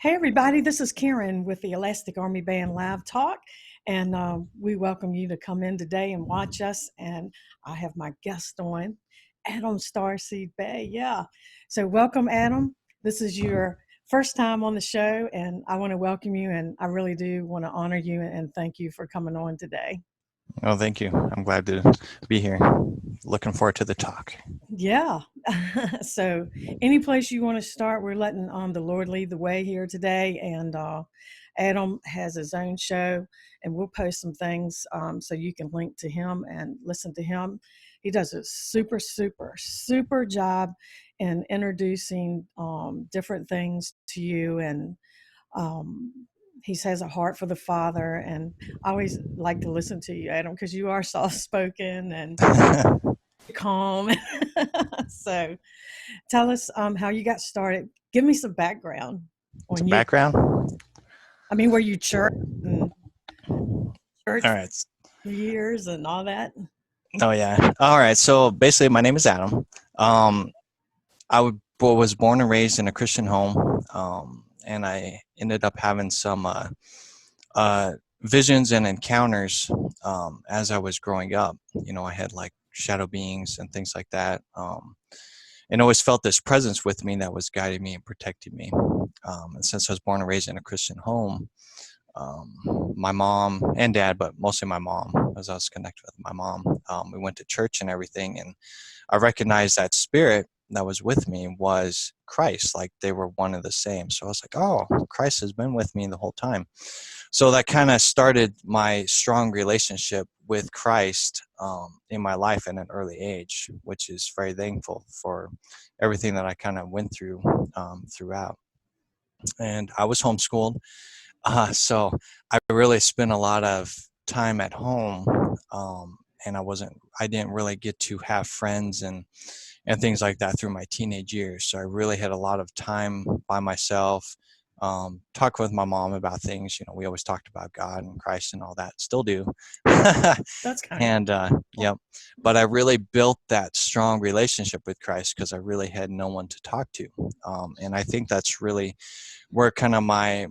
Hey, everybody, this is Karen with the Elastic Army Band Live Talk, and we welcome you to come in today and watch us. And I have my guest on, Adam Starseed Bay. Yeah. So, welcome, Adam. This is your first time on the show, and I want to welcome you, and I really do want to honor you and thank you for coming on today. Oh, thank you. I'm glad to be here. Looking forward to the talk. Yeah. So, any place you want to start, we're letting the Lord lead the way here today. And Adam has his own show, and we'll post some things so you can link to him and listen to him. He does a super, super, super job in introducing different things to you. And um, he has a heart for the Father. And I always like to listen to you, Adam, because you are soft spoken and calm. So tell us how you got started. Give me some background on Some you. background. All I mean, were you church and church for right. years and all that? Oh, yeah. All right. So basically, my name is Adam. Um, was born and raised in a Christian home, and I ended up having some uh, visions and encounters as I was growing up. I had like shadow beings and things like that. And always felt this presence with me that was guiding me and protecting me. And since I was born and raised in a Christian home, my mom and dad, but mostly my mom, as I was connected with my mom, we went to church and everything, and I recognized that spirit that was with me was Christ, like they were one and the same. So I was like, oh, Christ has been with me the whole time. So that kind of started my strong relationship with Christ in my life at an early age, which is very thankful for everything that I kind of went through throughout. And I was homeschooled, so I really spent a lot of time at home, and I didn't really get to have friends and things like that through my teenage years. So I really had a lot of time by myself, talk with my mom about things. We always talked about God and Christ and all that, still do. That's kind And of yep, but I really built that strong relationship with Christ because I really had no one to talk to. And I think that's really where kind of my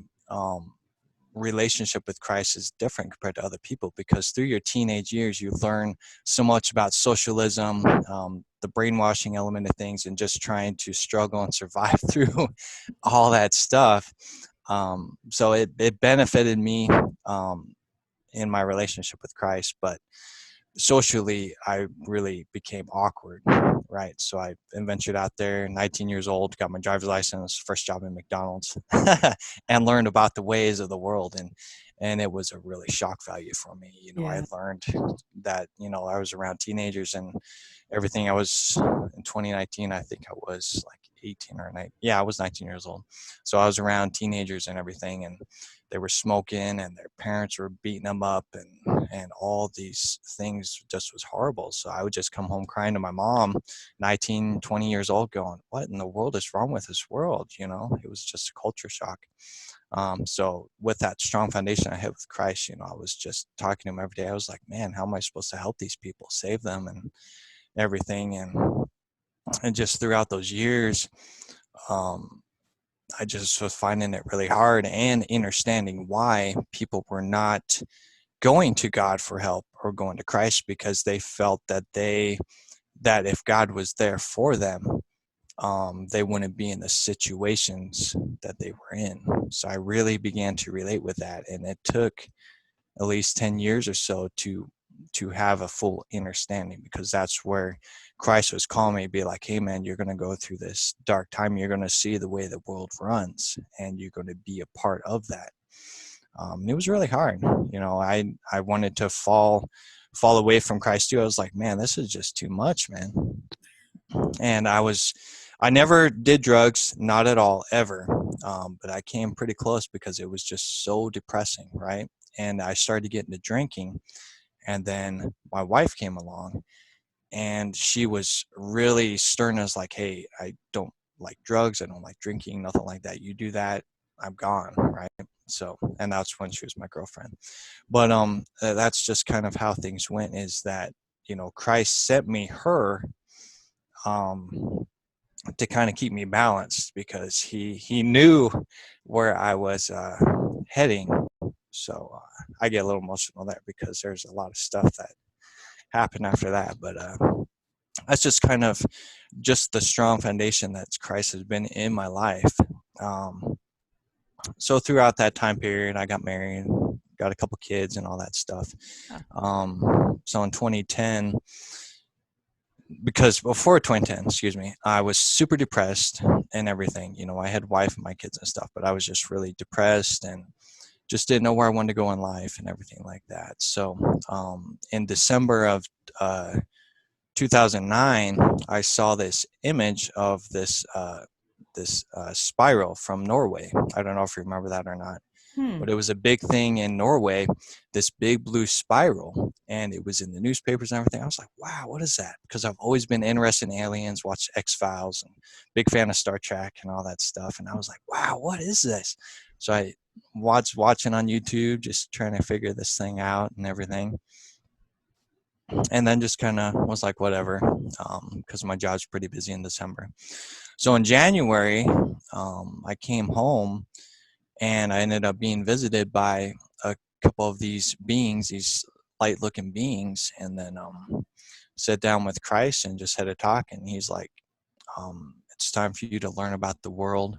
relationship with Christ is different compared to other people, because through your teenage years you learn so much about socialism, the brainwashing element of things, and just trying to struggle and survive through all that stuff. So it benefited me in my relationship with Christ, but socially I really became awkward, right? So I ventured out there, 19 years old, got my driver's license, first job in McDonald's, and learned about the ways of the world. And it was a really shock value for me. I yeah. learned that, I was around teenagers and everything. I was in 2019, I think I was like 18 or 19. Yeah, I was 19 years old. So I was around teenagers and everything, and they were smoking and their parents were beating them up, and all these things just was horrible. So I would just come home crying to my mom, 19, 20 years old, going, what in the world is wrong with this world? It was just a culture shock. So with that strong foundation I had with Christ, I was just talking to him every day. I was like, man, how am I supposed to help these people, save them and everything? And just throughout those years, um, I just was finding it really hard and understanding why people were not going to God for help or going to Christ, because they felt that if God was there for them, they wouldn't be in the situations that they were in. So I really began to relate with that, and it took at least 10 years or so to have a full understanding, because that's where Christ was calling me to be like, hey man, you're going to go through this dark time, you're going to see the way the world runs, and you're going to be a part of that. It was really hard. I wanted to fall away from Christ too. I was like, man, this is just too much, man. And I never did drugs, not at all, ever. But I came pretty close because it was just so depressing, right? And I started getting to drinking, and then my wife came along, and she was really stern as like, hey, I don't like drugs, I don't like drinking, nothing like that. You do that, I'm gone, right? So, and that's when she was my girlfriend. But that's just kind of how things went, is that Christ sent me her, um to kind of keep me balanced, because he knew where I was heading. So I get a little emotional there because there's a lot of stuff that happened after that. But that's just kind of just the strong foundation that Christ has been in my life. Um, so throughout that time period, I got married, got a couple kids, and all that stuff. Oh, So in 2010, because before 2010, excuse me, I was super depressed and everything. You know, I had wife and my kids and stuff, but I was just really depressed and just didn't know where I wanted to go in life and everything like that. So in December of 2009, I saw this image of this spiral from Norway. I don't know if you remember that or not, hmm. but it was a big thing in Norway, this big blue spiral, and it was in the newspapers and everything. I was like, wow, what is that? Because I've always been interested in aliens, watched X-Files, and big fan of Star Trek and all that stuff. And I was like, wow, what is this? So I was watching on YouTube, just trying to figure this thing out and everything. And then just kind of was like, whatever, because my job's pretty busy in December. So in January, I came home and I ended up being visited by a couple of these beings, these light looking beings, and then sat down with Christ and just had a talk. And he's like, it's time for you to learn about the world.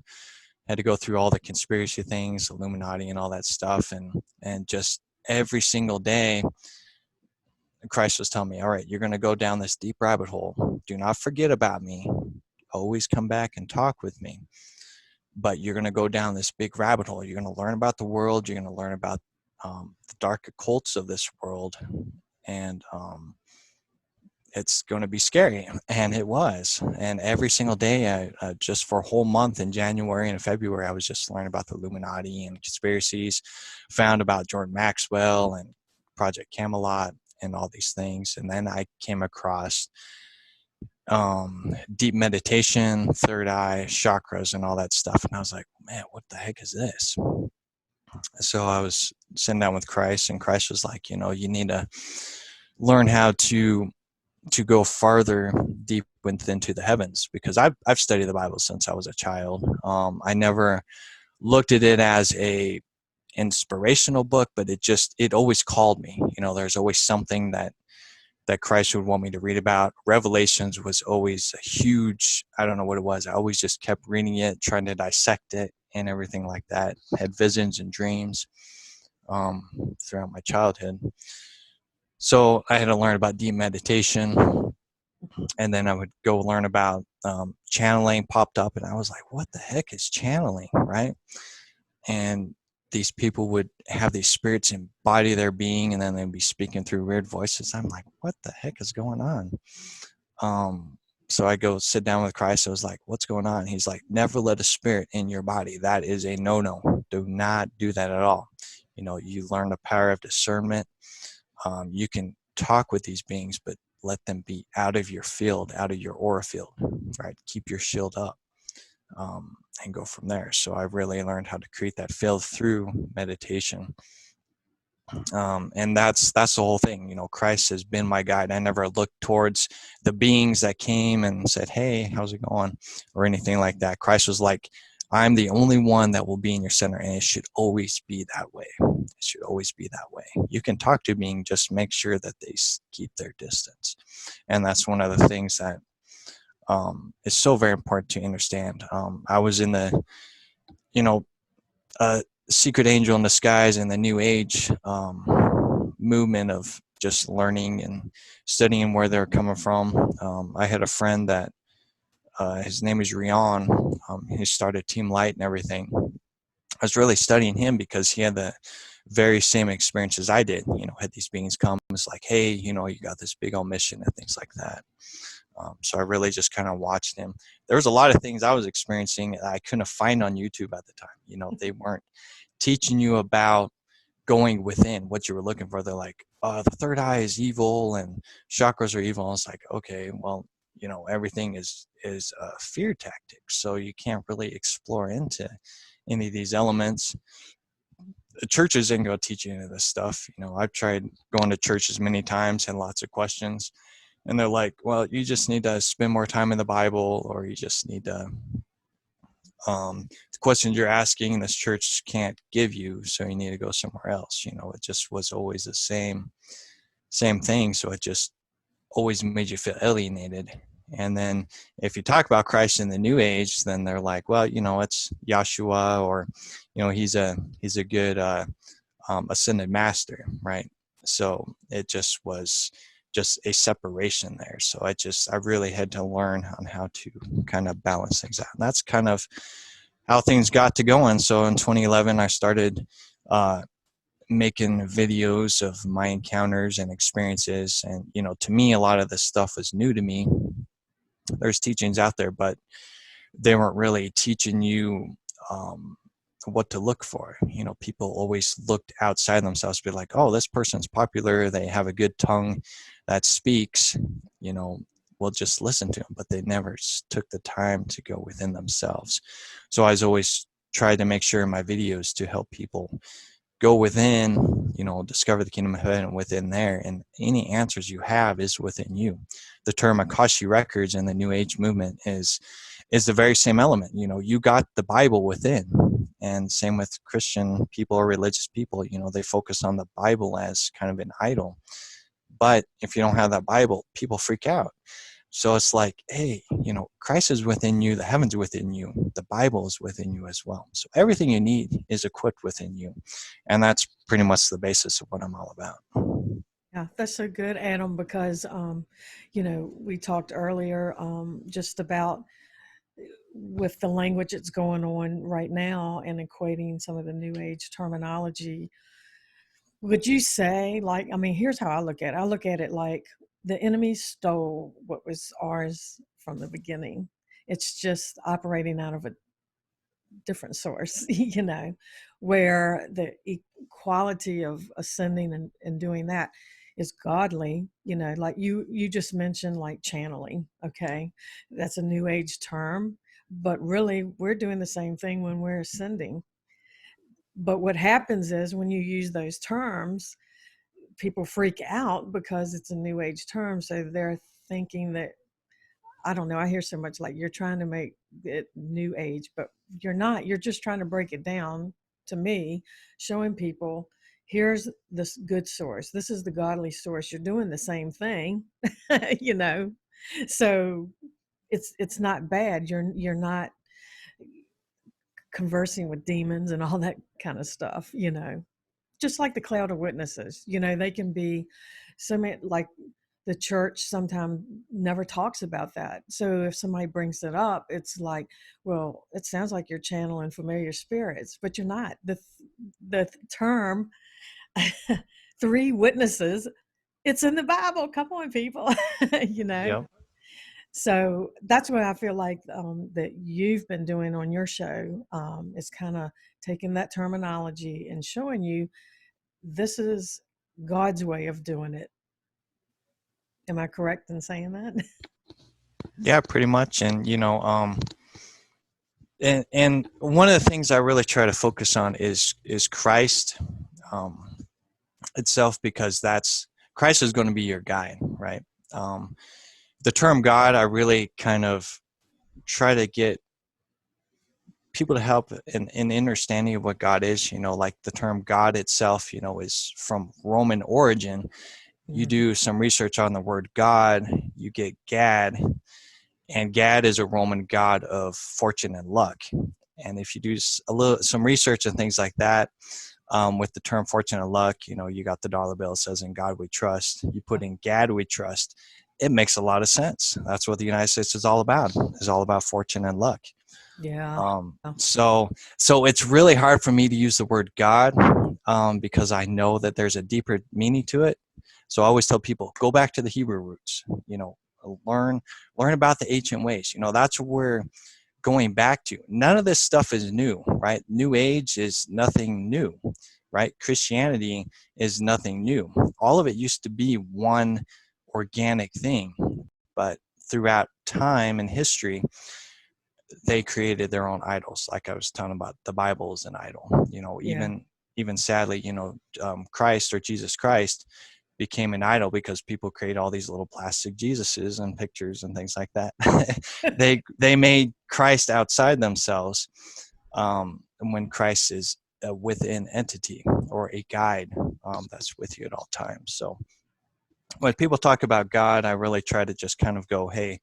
Had to go through all the conspiracy things, Illuminati and all that stuff, and just every single day Christ was telling me, all right, you're going to go down this deep rabbit hole. Do not forget about me. Always come back and talk with me. But you're going to go down this big rabbit hole. You're going to learn about the world. You're going to learn about the dark occults of this world. And it's going to be scary. And it was. And every single day, just for a whole month in January and February, I was just learning about the Illuminati and conspiracies, found about Jordan Maxwell and Project Camelot and all these things. And then I came across deep meditation, third eye, chakras, and all that stuff. And I was like, man, what the heck is this? So I was sitting down with Christ, and Christ was like, you know, you need to learn how to go farther deep into the heavens, because I've studied the Bible since I was a child. I never looked at it as a inspirational book, but it always called me. You know, there's always something that Christ would want me to read about. Revelations was always a huge, I don't know what it was. I always just kept reading it, trying to dissect it and everything like that. I had visions and dreams throughout my childhood. So I had to learn about deep meditation, and then I would go learn about channeling popped up, and I was like, what the heck is channeling, right? And these people would have these spirits embody their being, and then they'd be speaking through weird voices. I'm like, what the heck is going on? So I go sit down with Christ. I was like, what's going on? He's like, never let a spirit in your body. That is a no-no. Do not do that at all. You know, you learn the power of discernment. You can talk with these beings, but let them be out of your field, out of your aura field, right? Keep your shield up. And go from there. So I really learned how to create that field through meditation. And that's the whole thing. You know, Christ has been my guide. I never looked towards the beings that came and said, hey, how's it going, or anything like that. Christ was like, I'm the only one that will be in your center, and it should always be that way. It should always be that way. You can talk to a being, just make sure that they keep their distance. And that's one of the things that is so very important to understand. I was in the, you know, secret angel in disguise in the new age movement of just learning and studying where they're coming from. I had a friend that his name is Rion. He started Team Light and everything. I was really studying him because he had the very same experiences I did. You know, had these beings come. It's like, hey, you know, you got this big old mission and things like that. So I really just kind of watched him. There was a lot of things I was experiencing that I couldn't find on YouTube at the time. You know, they weren't teaching you about going within what you were looking for. They're like, the third eye is evil and chakras are evil. And it's like, okay, well, you know, everything is fear tactics. So you can't really explore into any of these elements. The churches ain't going to teach you any of this stuff. You know, I've tried going to churches many times, had lots of questions. And they're like, well, you just need to spend more time in the Bible, or you just need to, the questions you're asking this church can't give you, so you need to go somewhere else. It just was always the same thing. So it just always made you feel alienated. And then if you talk about Christ in the New Age, then they're like, well, it's Yahshua, or he's a good ascended master, right? So it just was just a separation there. So I really had to learn on how to kind of balance things out. And that's kind of how things got to going. So in 2011, I started making videos of my encounters and experiences. And, to me, a lot of this stuff was new to me. There's teachings out there, but they weren't really teaching you um, what to look for. People always looked outside themselves to be like, oh, this person's popular, they have a good tongue that speaks, we'll just listen to them. But they never took the time to go within themselves. So I was always tried to make sure in my videos to help people go within, discover the kingdom of heaven within there. And any answers you have is within you. The term Akashi records in the New Age movement is the very same element. You got the Bible within. And same with Christian people or religious people, they focus on the Bible as kind of an idol. But if you don't have that Bible, people freak out. So it's like, hey, Christ is within you, the heavens within you, the Bible is within you as well. So everything you need is equipped within you. And that's pretty much the basis of what I'm all about. Yeah, that's so good, Adam, because we talked earlier just about with the language that's going on right now and equating some of the new age terminology. Would you say, like, I mean, here's how I look at it. I look at it like the enemy stole what was ours from the beginning. It's just operating out of a different source, where the equality of ascending and doing that is godly, like you just mentioned, like channeling. Okay, that's a new age term, but really we're doing the same thing when we're ascending. But what happens is when you use those terms, people freak out because it's a new age term, so they're thinking that, I don't know, I hear so much like you're trying to make it new age, but you're not. You're just trying to break it down to me, showing people here's this good source. This is the godly source. You're doing the same thing, you know. So it's not bad. You're not conversing with demons and all that kind of stuff, just like the cloud of witnesses. They can be so many, like the church sometimes never talks about that. So if somebody brings it up, it's like, well, it sounds like you're channeling familiar spirits, but you're not. The term three witnesses, it's in the Bible. Come on, people, you know. Yep. So that's what I feel like that you've been doing on your show, is kind of taking that terminology and showing you this is God's way of doing it. Am I correct in saying that? Yeah, pretty much. And, and one of the things I really try to focus on is Christ um, itself, because that's Christ is going to be your guide, right? Um, the term God, I really kind of try to get people to help in understanding of what God is. Like the term God itself, is from Roman origin. You Mhm. do some research on the word God, you get Gad, and Gad is a Roman god of fortune and luck. And if you do some research and things like that, with the term fortune and luck, you got the dollar bill says "In God We Trust." You put in "Gad We Trust," it makes a lot of sense. That's what the United States is all about. Is all about fortune and luck. Yeah. So it's really hard for me to use the word God, because I know that there's a deeper meaning to it. So I always tell people, go back to the Hebrew roots. Learn about the ancient ways. That's what we're going back to. None of this stuff is new, right? New Age is nothing new, right? Christianity is nothing new. All of it used to be one organic thing, but throughout time and history, they created their own idols. Like I was talking about, the Bible is an idol. Yeah. Even sadly, Christ or Jesus Christ became an idol because people create all these little plastic Jesuses and pictures and things like that. They made Christ outside themselves, when Christ is a within entity or a guide, that's with you at all times. So when people talk about God, I really try to just kind of go, hey,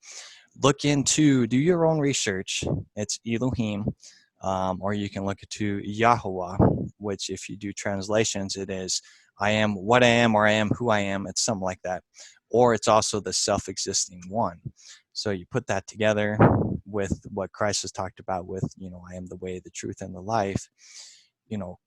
do your own research. It's Elohim, or you can look into Yahweh, which if you do translations, it is I am what I am, or I am who I am. It's something like that. Or it's also the self-existing one. So you put that together with what Christ has talked about with, I am the way, the truth, and the life. you know,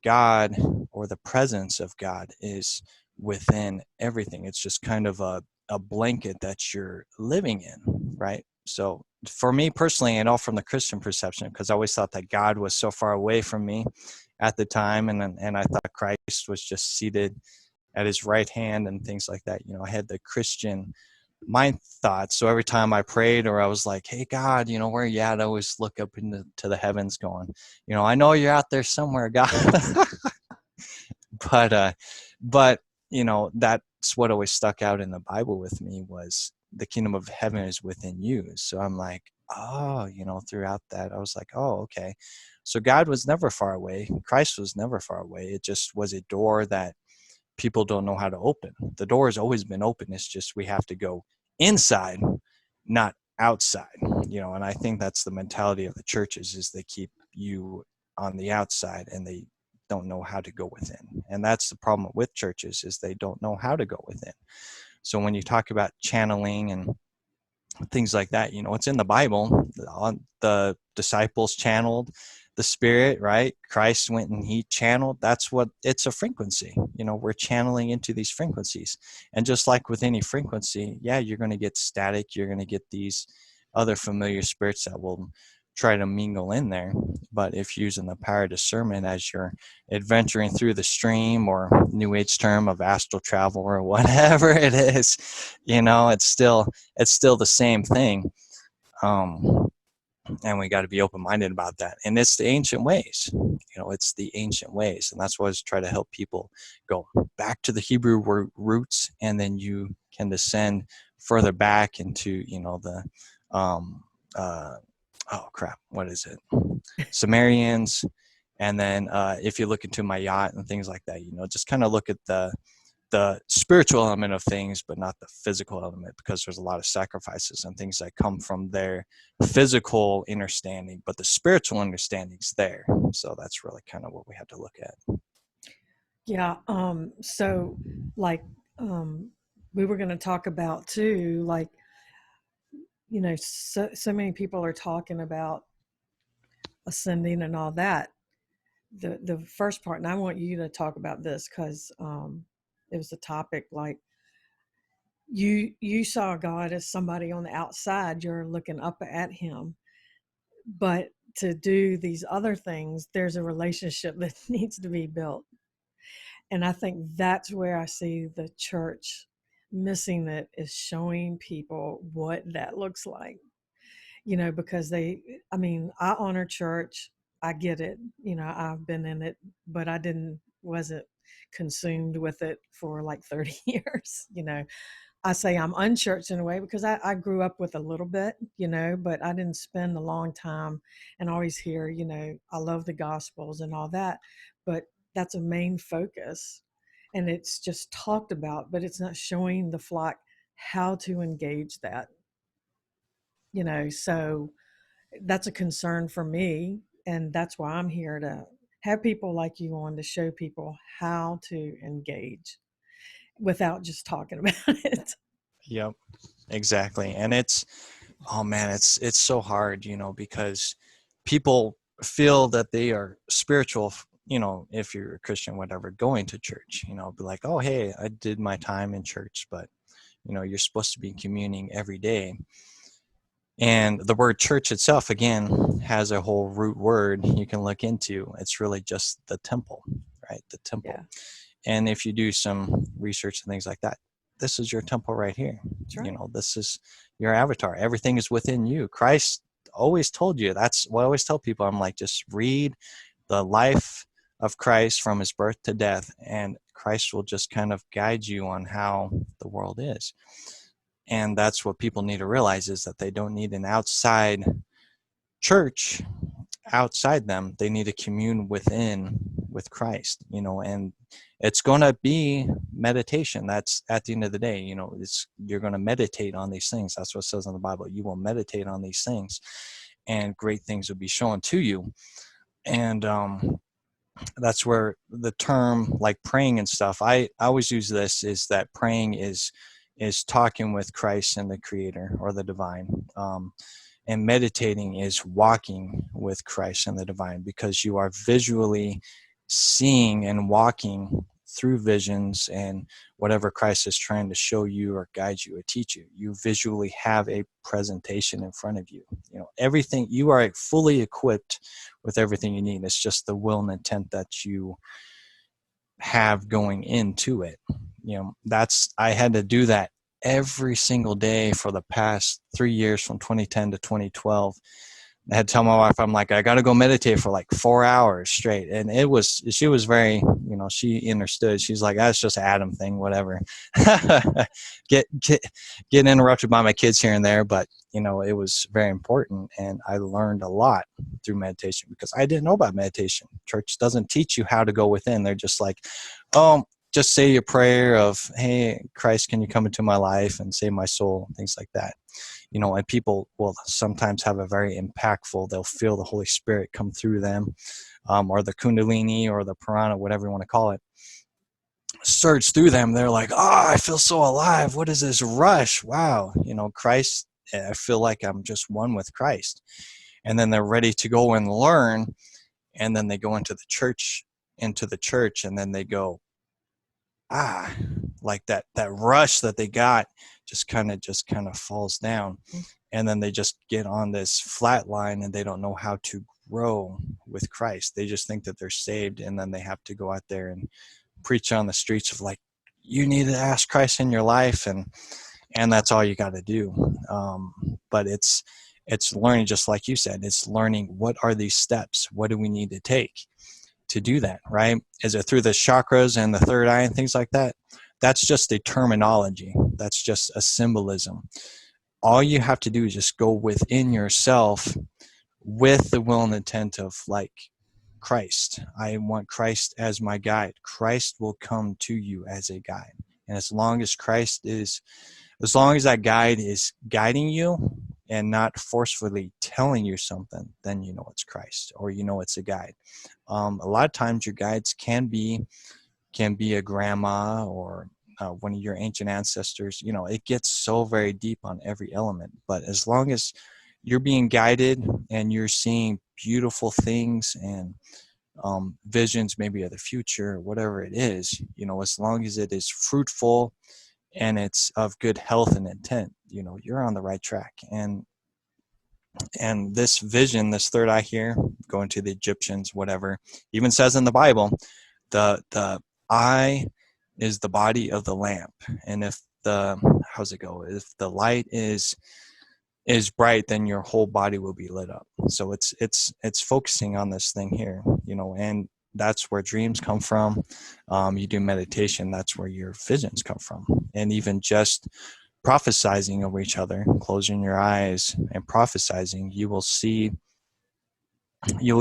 God, or the presence of God, is within everything. It's just kind of a blanket that you're living in, right? So for me personally, and all from the Christian perception, because I always thought that God was so far away from me at the time, and I thought Christ was just seated at his right hand and things like that. I had the Christian mind thoughts. So every time I prayed, or I was like, hey God, where are you at? I always look up into the heavens going, I know you're out there somewhere, God. but but that's what always stuck out in the Bible with me, was the kingdom of heaven is within you. So I'm like, oh, throughout that I was like, oh, okay. So God was never far away. Christ was never far away. It just was a door that people don't know how to open. The door has always been open. It's just we have to go inside, not outside. And I think that's the mentality of the churches, is they keep you on the outside and they don't know how to go within. And that's the problem with churches, is they don't know how to go within. So when you talk about channeling and things like that, it's in the Bible. The disciples channeled the Spirit, right? Christ went and he channeled. That's what it's a frequency. We're channeling into these frequencies. And just like with any frequency, yeah, you're going to get static. You're going to get these other familiar spirits that will try to mingle in there. But if using the power of discernment as you're adventuring through the stream, or new age term of astral travel, or whatever it is, it's still the same thing. And we got to be open-minded about that. And it's the ancient ways. It's the ancient ways. And that's why I always try to help people go back to the Hebrew roots, and then you can descend further back into, the, oh crap, what is it? Sumerians. And then if you look into Mayat and things like that, just kind of look at the spiritual element of things, but not the physical element, because there's a lot of sacrifices and things that come from their physical understanding, but the spiritual understanding's there. So that's really kind of what we have to look at. Yeah. So like, we were going to talk about too, like, so many people are talking about ascending and all that. The first part, and I want you to talk about this because it was a topic, like, you saw God as somebody on the outside, you're looking up at him, but to do these other things, there's a relationship that needs to be built. And I think that's where I see the church missing it, is showing people what that looks like. Because I honor church. I get it. I've been in it, but I wasn't consumed with it for like 30 years. I say I'm unchurched in a way because I grew up with a little bit, but I didn't spend a long time and always hear, I love the gospels and all that, but that's a main focus. And it's just talked about, but it's not showing the flock how to engage that, so that's a concern for me. And that's why I'm here to have people like you on to show people how to engage without just talking about it. Yep, exactly. And it's, oh man, it's so hard, because people feel that they are spiritual, if you're a Christian, whatever, going to church, be like, oh, hey, I did my time in church, but you're supposed to be communing every day. And the word church itself, again, has a whole root word you can look into. It's really just the temple, right? The temple. Yeah, And if you do some research and things like that, this is your temple right here. that's right. This is your avatar. Everything is within you. Christ always told you. That's what I always tell people. I'm like, just read the life of Christ from his birth to death. And Christ will just kind of guide you on how the world is. And that's what people need to realize, is that they don't need an outside church outside them. They need to commune within with Christ, and it's going to be meditation. That's at the end of the day, you're going to meditate on these things. That's what it says in the Bible. You will meditate on these things and great things will be shown to you. And that's where the term like praying and stuff, I always use this, is that praying is talking with Christ and the Creator or the divine. And meditating is walking with Christ and the divine, because you are visually seeing and walking through visions and whatever Christ is trying to show you or guide you or teach you. You visually have a presentation in front of you. Everything, you are fully equipped with everything you need. It's just the will and intent that you have going into it. I had to do that every single day for the past 3 years, from 2010 to 2012. I had to tell my wife, I'm like, I got to go meditate for like 4 hours straight. And she was very, she understood. She's like, that's just an Adam thing, whatever. get interrupted by my kids here and there. But, it was very important. And I learned a lot through meditation, because I didn't know about meditation. Church doesn't teach you how to go within. They're just like, oh, just say your prayer of, hey, Christ, can you come into my life and save my soul? Things like that. And people will sometimes have a very impactful, they'll feel the Holy Spirit come through them, or the Kundalini or the Prana, whatever you want to call it, surge through them. They're like, oh, I feel so alive. What is this rush? Wow. Christ, I feel like I'm just one with Christ. And then they're ready to go and learn. And then they go into the church, and then they go, like that rush that they got just kind of falls down. And then they just get on this flat line, and they don't know how to grow with Christ. They just think that they're saved, and then they have to go out there and preach on the streets of like, you need to ask Christ in your life, and that's all you got to do. But it's learning, just like you said, it's learning, what are these steps? What do we need to take to do that, right? Is it through the chakras and the third eye and things like that? That's just a terminology. That's just a symbolism. All you have to do is just go within yourself with the will and intent of like, Christ. I want Christ as my guide. Christ will come to you as a guide. And as long as that guide is guiding you and not forcefully telling you something, then it's Christ, or it's a guide. A lot of times your guides can be a grandma or one of your ancient ancestors. It gets so very deep on every element. But as long as you're being guided and you're seeing beautiful things and visions, maybe of the future, whatever it is, as long as it is fruitful and it's of good health and intent, you're on the right track. And this vision, this third eye here, going to the Egyptians, whatever, even says in the Bible, the eye is the body of the lamp. And if how's it go? If the light is bright, then your whole body will be lit up. So it's focusing on this thing here, and that's where dreams come from. You do meditation, that's where your visions come from. And even just prophesizing over each other, closing your eyes and prophesizing, you will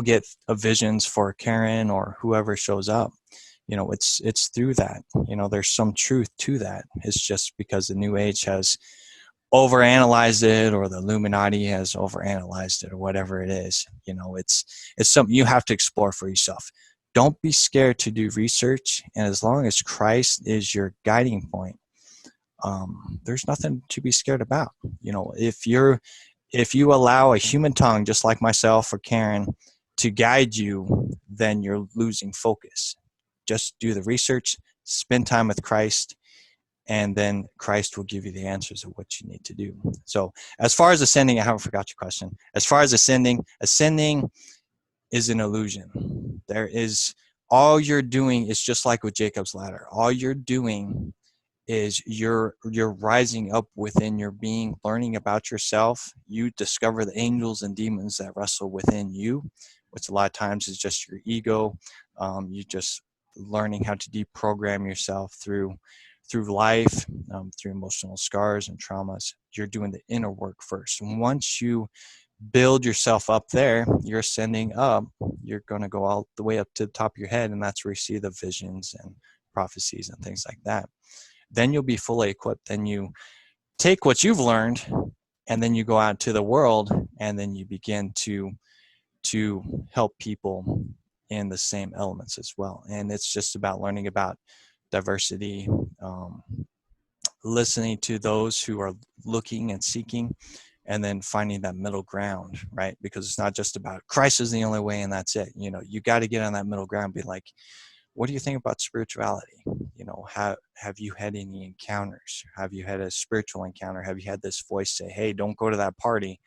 get visions for Karen or whoever shows up. It's through that. There's some truth to that. It's just because the New Age has overanalyzed it, or the Illuminati has overanalyzed it, or whatever it is. It's something you have to explore for yourself. Don't be scared to do research, and as long as Christ is your guiding point, there's nothing to be scared about. If you allow a human tongue, just like myself or Karen, to guide you, then you're losing focus. Just do the research, spend time with Christ, and then Christ will give you the answers of what you need to do. So as far as ascending, I haven't forgot your question. As far as ascending is an illusion. All you're doing is just like with Jacob's ladder. All you're doing is you're rising up within your being, learning about yourself. You discover the angels and demons that wrestle within you, which a lot of times is just your ego. You just learning how to deprogram yourself through life, through emotional scars and traumas. You're doing the inner work first. And once you build yourself up there, you're ascending up. You're going to go all the way up to the top of your head, and that's where you see the visions and prophecies and things like that. Then you'll be fully equipped. Then you take what you've learned, and then you go out to the world, and then you begin to help people in the same elements as well. And it's just about learning about diversity, um, listening to those who are looking and seeking, and then finding that middle ground, right? Because it's not just about Christ is the only way and that's it. You got to get on that middle ground, be like, what do you think about spirituality? Have you had any encounters? Have you had a spiritual encounter? Have you had this voice say, hey, don't go to that party,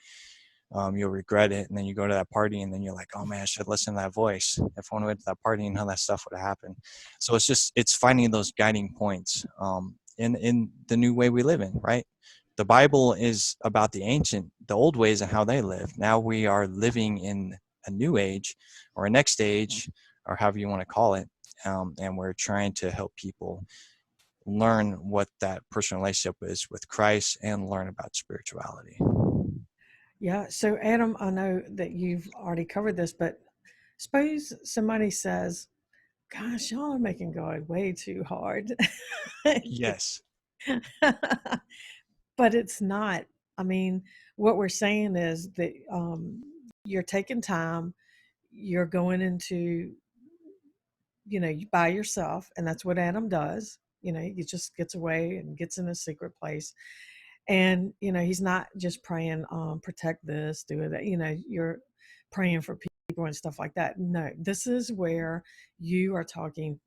you'll regret it. And then you go to that party and then you're like, oh man, I should listen to that voice. If I went to that party, and how that stuff would have happened. So it's finding those guiding points, in the new way we live in, right? The Bible is about the old ways and how they live. Now we are living in a new age, or a next age, or however you want to call it. And we're trying to help people learn what that personal relationship is with Christ and learn about spirituality. Yeah. So, Adam, I know that you've already covered this, but suppose somebody says, gosh, y'all are making God way too hard. Yes. But it's not. I mean, what we're saying is that you're taking time, you're going into, by yourself, and that's what Adam does. He just gets away and gets in a secret place. And, he's not just praying, protect this, do that. You're praying for people and stuff like that. No, this is where you are talking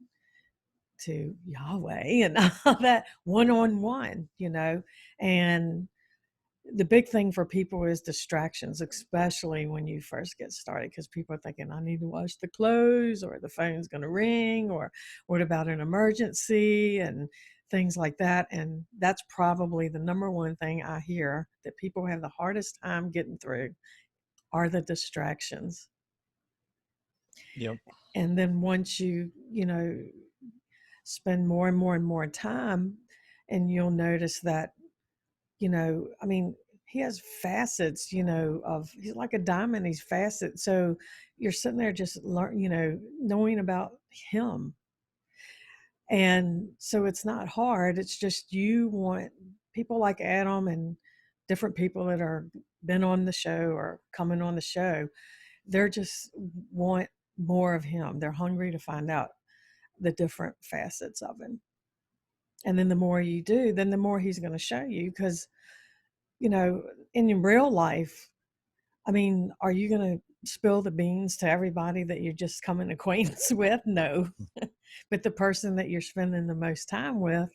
to Yahweh and all that one on one, and the big thing for people is distractions, especially when you first get started, because people are thinking, I need to wash the clothes, or the phone's going to ring, or what about an emergency, and things like that. And that's probably the number one thing I hear that people have the hardest time getting through are the distractions. Yep. And then once you spend more and more and more time, and you'll notice that, I mean, he has facets, of he's like a diamond, he's facet. So you're sitting there just knowing about him. And so it's not hard. It's just you want people like Adam and different people that are been on the show or coming on the show. They're just want more of him. They're hungry to find out the different facets of him. And then the more you do, then the more he's going to show you. Because, you know, in your real life, I mean, are you going to spill the beans to everybody that you're just coming acquaintance with? No. But the person that you're spending the most time with,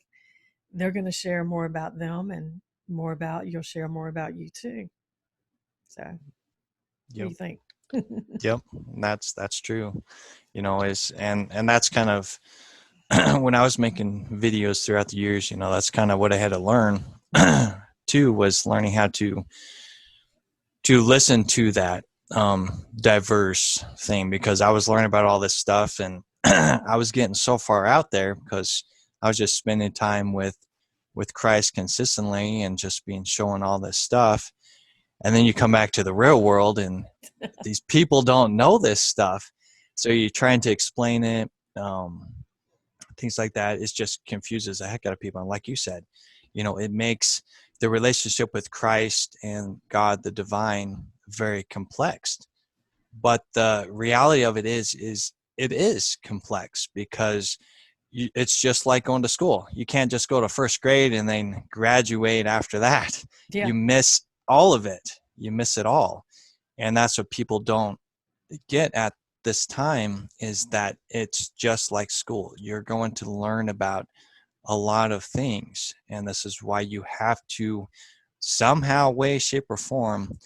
they're going to share more about them, and you'll share more about you too. So, what do Yep. you think? Yep. That's true. Is and that's kind of when I was making videos throughout the years, that's kind of what I had to learn too, was learning how to listen to that diverse thing, because I was learning about all this stuff, and I was getting so far out there because I was just spending time with Christ consistently and just being showing all this stuff. And then you come back to the real world and these people don't know this stuff. So you're trying to explain it, things like that. It just confuses the heck out of people. And like you said, it makes the relationship with Christ and God, the divine, very complex. But the reality of it is it is complex, because it's just like going to school. You can't just go to first grade and then graduate after that. Yeah. You miss all of it. You miss it all. And that's what people don't get at this time, is that it's just like school. You're going to learn about a lot of things. And this is why you have to somehow, way, shape, or form,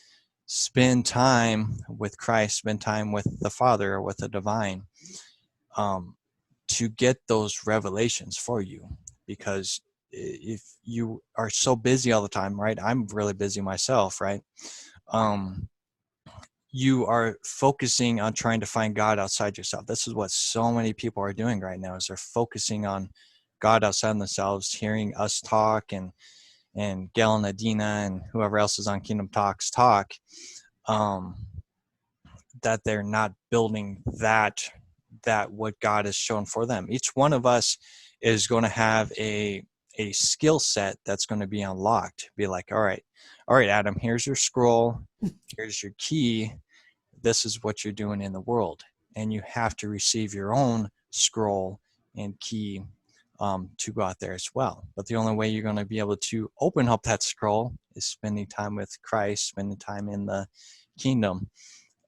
spend time with Christ, spend time with the Father or with the divine, um, to get those revelations for you. Because if you are so busy all the time, right? I'm really busy myself, right? Um, you are focusing on trying to find God outside yourself. This is what so many people are doing right now, is they're focusing on God outside themselves, hearing us talk, and Gail and Adina and whoever else is on Kingdom Talks talk, um, that they're not building that what God has shown for them. Each one of us is going to have a skill set that's going to be unlocked. Be like, all right, Adam, here's your scroll, here's your key. This is what you're doing in the world, and you have to receive your own scroll and key to go out there as well. But the only way you're going to be able to open up that scroll is spending time with Christ, spending time in the kingdom,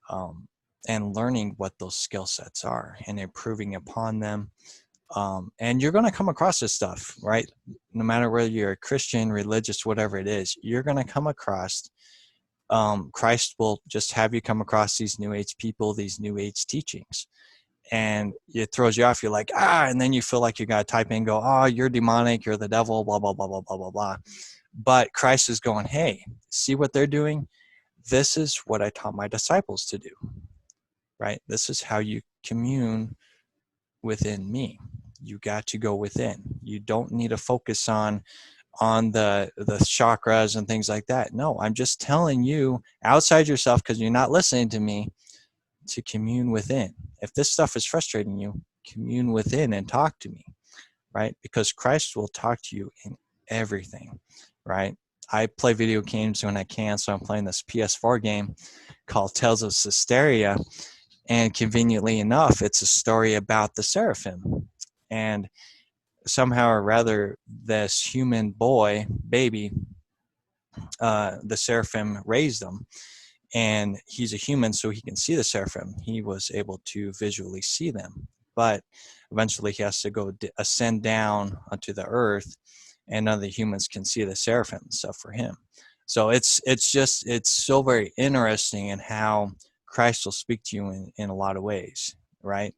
um, and learning what those skill sets are and improving upon them. And you're going to come across this stuff, right? No matter whether you're a Christian, religious, whatever it is, you're going to come across. Christ will just have you come across these new age people, these new age teachings, and it throws you off. You're like, and then you feel like you got to type in, go, oh, you're demonic, you're the devil, blah, blah, blah, blah, blah, blah, blah. But Christ is going, hey, see what they're doing? This is what I taught my disciples to do, right? This is how you commune within me. You got to go within. You don't need to focus on the chakras and things like that. No, I'm just telling you outside yourself, because you're not listening to me, to commune within. If this stuff is frustrating you, commune within and talk to me, right? Because Christ will talk to you in everything, right? I play video games when I can, so I'm playing this PS4 game called Tales of Systeria, and conveniently enough, it's a story about the seraphim. And somehow or rather, this human baby, the seraphim raised him, and he's a human, so he can see the seraphim. He was able to visually see them, but eventually he has to go ascend down onto the earth, and none of the humans can see the seraphim except for him. So it's so very interesting in how Christ will speak to you in a lot of ways, right?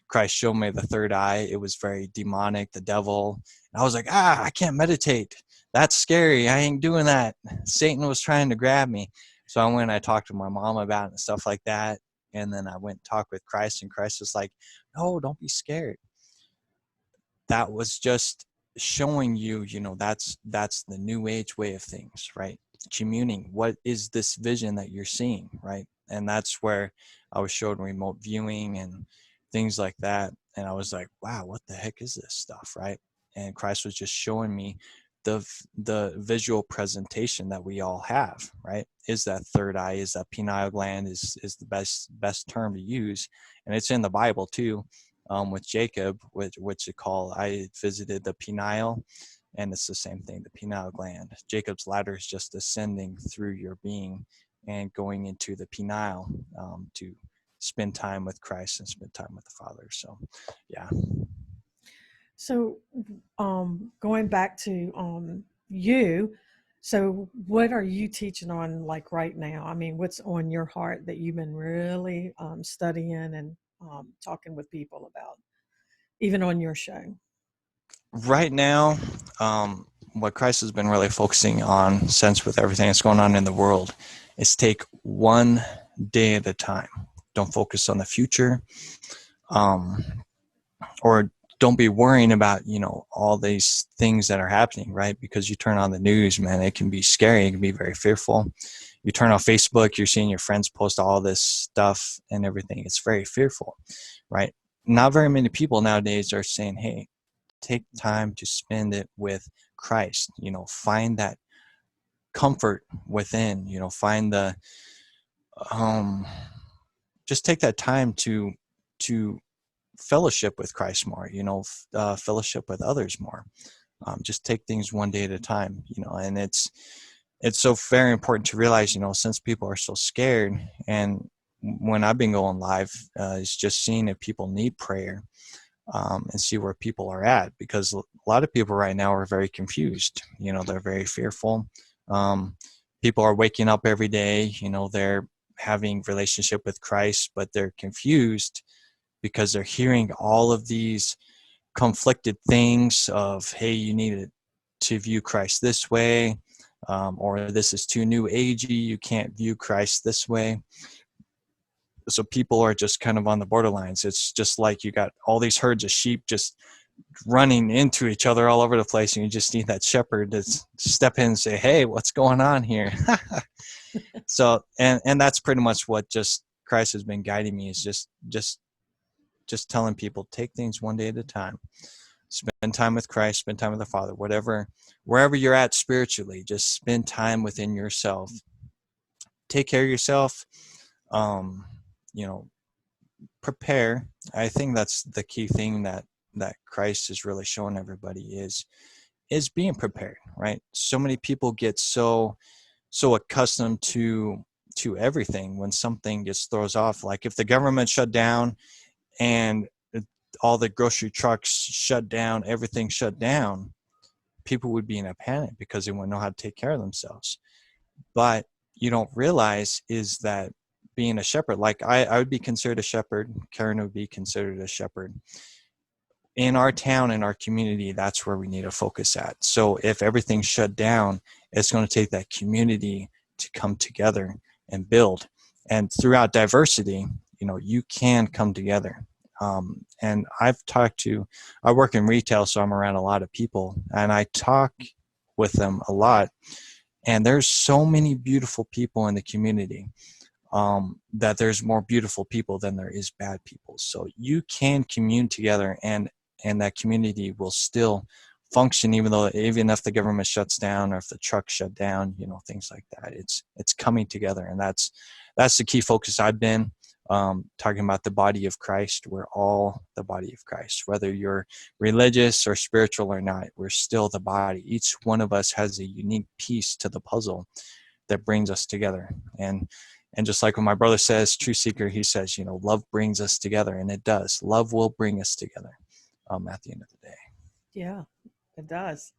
Christ showed me the third eye. It was very demonic, the devil. And I was like, I can't meditate. That's scary. I ain't doing that. Satan was trying to grab me. So I went and I talked to my mom about it and stuff like that. And then I went and talked with Christ, and Christ was like, no, don't be scared. That was just showing you, that's the new age way of things, right? Communing. What is this vision that you're seeing, right? And that's where I was showed remote viewing and things like that. And I was like, wow, what the heck is this stuff, right? And Christ was just showing me the visual presentation that we all have, right? Is that third eye, is that pineal gland is the best term to use. And it's in the Bible too, with Jacob, which you call, I visited the pineal, and it's the same thing, the pineal gland. Jacob's ladder is just ascending through your being and going into the pineal, to spend time with Christ and spend time with the Father. So, yeah. So, going back to you, so what are you teaching on like right now? I mean, what's on your heart that you've been really studying and talking with people about, even on your show? Right now, what Christ has been really focusing on, since with everything that's going on in the world, is take one day at a time. Don't focus on the future, um, or don't be worrying about all these things that are happening, right? Because you turn on the news, man, it can be scary. It can be very fearful. You turn on Facebook, you're seeing your friends post all this stuff and everything. It's very fearful, right? Not very many people nowadays are saying, hey, take time to spend it with Christ, find that comfort within, find the um just take that time to fellowship with Christ more, fellowship with others more. Just take things one day at a time, and it's so very important to realize, since people are so scared, and when I've been going live, is just seeing if people need prayer, and see where people are at, because a lot of people right now are very confused. They're very fearful. People are waking up every day, they're having relationship with Christ, but they're confused because they're hearing all of these conflicted things of, hey, you need to view Christ this way, or this is too new agey, you can't view Christ this way. so people are just kind of on the borderlines. It's just like you got all these herds of sheep just running into each other all over the place, and you just need that shepherd to step in and say, hey, what's going on here? So and that's pretty much what just Christ has been guiding me, is just telling people, take things one day at a time. Spend time with Christ, spend time with the Father, whatever, wherever you're at spiritually, just spend time within yourself. Take care of yourself. um you know Prepare. I think that's the key thing that Christ is really showing everybody is being prepared, right? So many people get so accustomed to everything. When something gets throws off, like if the government shut down and all the grocery trucks shut down, everything shut down, people would be in a panic because they wouldn't know how to take care of themselves. But you don't realize is that being a shepherd, like I would be considered a shepherd, Karen would be considered a shepherd. In our town, in our community, that's where we need to focus at. So if everything's shut down, it's going to take that community to come together and build. And throughout diversity, you can come together. And I work in retail, so I'm around a lot of people, and I talk with them a lot. And there's so many beautiful people in the community, that there's more beautiful people than there is bad people. So you can commune together, and that community will still function, even if the government shuts down or if the trucks shut down, things like that. It's coming together, and that's the key focus I've been talking about. The body of Christ. We're all the body of Christ, whether you're religious or spiritual or not. We're still the body. Each one of us has a unique piece to the puzzle that brings us together. And just like when my brother says, true seeker, he says, love brings us together, and it does. Love will bring us together, at the end of the day. Yeah, it does.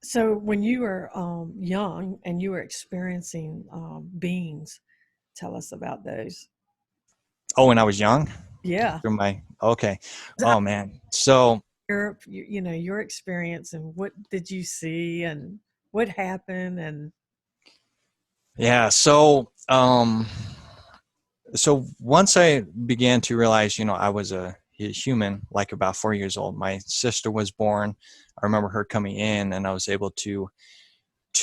So when you were young and you were experiencing beings, tell us about those. Oh, when I was young, Yeah. through my, okay. I- Oh man. So your experience and what did you see and what happened and yeah. So once I began to realize, I was a human, like about 4 years old, my sister was born. I remember her coming in, and I was able to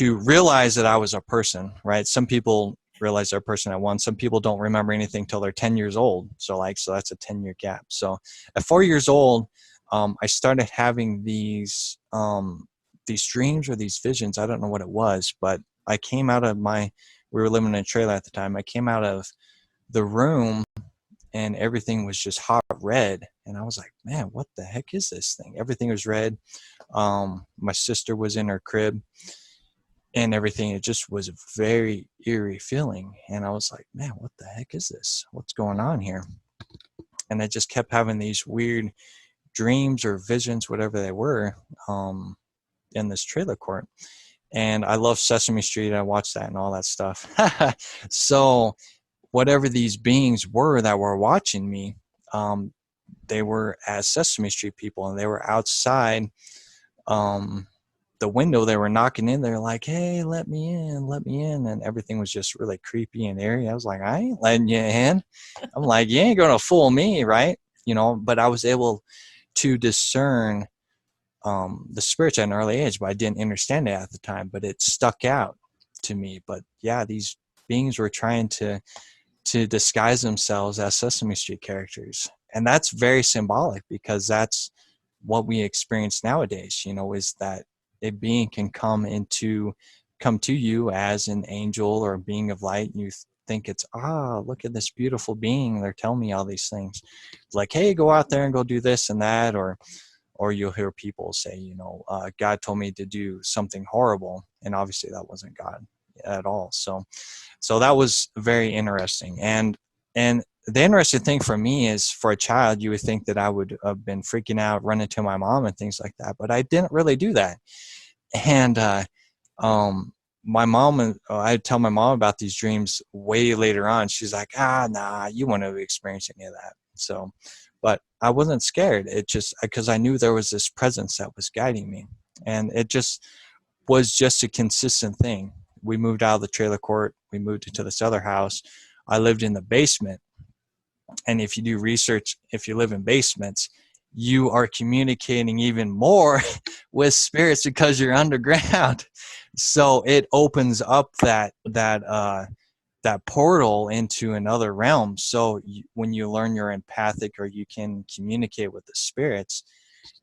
realize that I was a person, right? Some people realize they're a person at once. Some people don't remember anything till they're 10 years old. So that's a 10-year gap. So at 4 years old, I started having these dreams or these visions. I don't know what it was, but I came out of we were living in a trailer at the time. I came out of the room, and everything was just hot red. And I was like, man, what the heck is this thing? Everything was red. My sister was in her crib and everything. It just was a very eerie feeling. And I was like, man, what the heck is this? What's going on here? And I just kept having these weird dreams or visions, whatever they were, in this trailer court. And I love Sesame Street. I watched that and all that stuff. So whatever these beings were that were watching me, they were as Sesame Street people, and they were outside the window. They were knocking in. They're like, hey, let me in, let me in. And everything was just really creepy and airy. I was like, I ain't letting you in. I'm like, you ain't going to fool me, right? But I was able to discern the spirits at an early age, but I didn't understand it at the time, but it stuck out to me. But yeah, these beings were trying to disguise themselves as Sesame Street characters. And that's very symbolic, because that's what we experience nowadays, is that a being can come to you as an angel or a being of light, and you think it's, look at this beautiful being, they're telling me all these things. It's like, hey, go out there and go do this and that. Or you'll hear people say, God told me to do something horrible, and obviously that wasn't God at all. So that was very interesting. And the interesting thing for me is, for a child, you would think that I would have been freaking out, running to my mom and things like that, but I didn't really do that. And my mom, I'd tell my mom about these dreams way later on. She's like, nah, you wouldn't have experienced any of that. So, but I wasn't scared. It just, because I knew there was this presence that was guiding me, and it just was just a consistent thing. We moved out of the trailer court. We moved into this other house. I lived in the basement, And if you do research, if you live in basements, you are communicating even more with spirits because you're underground. So it opens up that portal into another realm. So when you learn you're empathic or you can communicate with the spirits,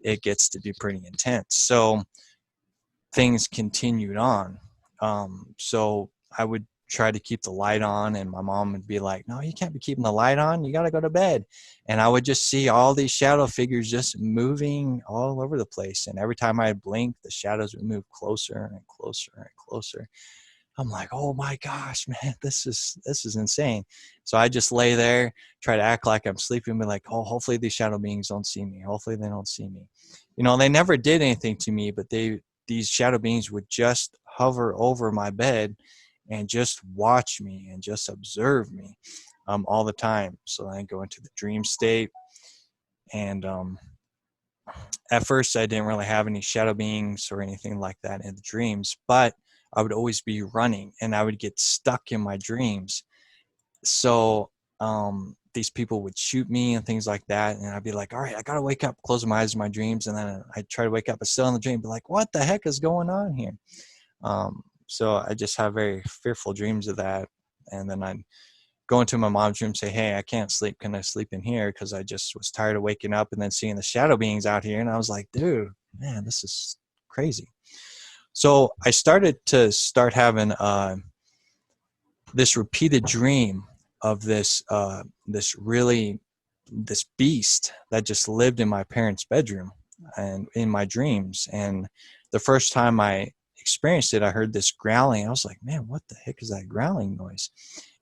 it gets to be pretty intense. So things continued on. So I would try to keep the light on, and my mom would be like, no, you can't be keeping the light on, you got to go to bed. And I would just see all these shadow figures just moving all over the place, and every time I blink, the shadows would move closer and closer and closer. I'm like, oh my gosh, man, this is insane. So I just lay there, try to act like I'm sleeping, be like, oh, hopefully these shadow beings don't see me, hopefully they don't see me. They never did anything to me, but these shadow beings would just hover over my bed and just watch me and just observe me, all the time. So I go into the dream state, and at first I didn't really have any shadow beings or anything like that in the dreams, but I would always be running and I would get stuck in my dreams. So these people would shoot me and things like that, and I'd be like, all right, I gotta wake up, close my eyes in my dreams, and then I'd try to wake up, but still in the dream, be like, what the heck is going on here? So I just have very fearful dreams of that. And then I'd go into my mom's room, say, hey, I can't sleep, can I sleep in here? Because I just was tired of waking up and then seeing the shadow beings out here, and I was like, dude, man, this is crazy. So I started to having this repeated dream of this beast that just lived in my parents' bedroom and in my dreams. And the first time I experienced it, I heard this growling. I was like, man, what the heck is that growling noise?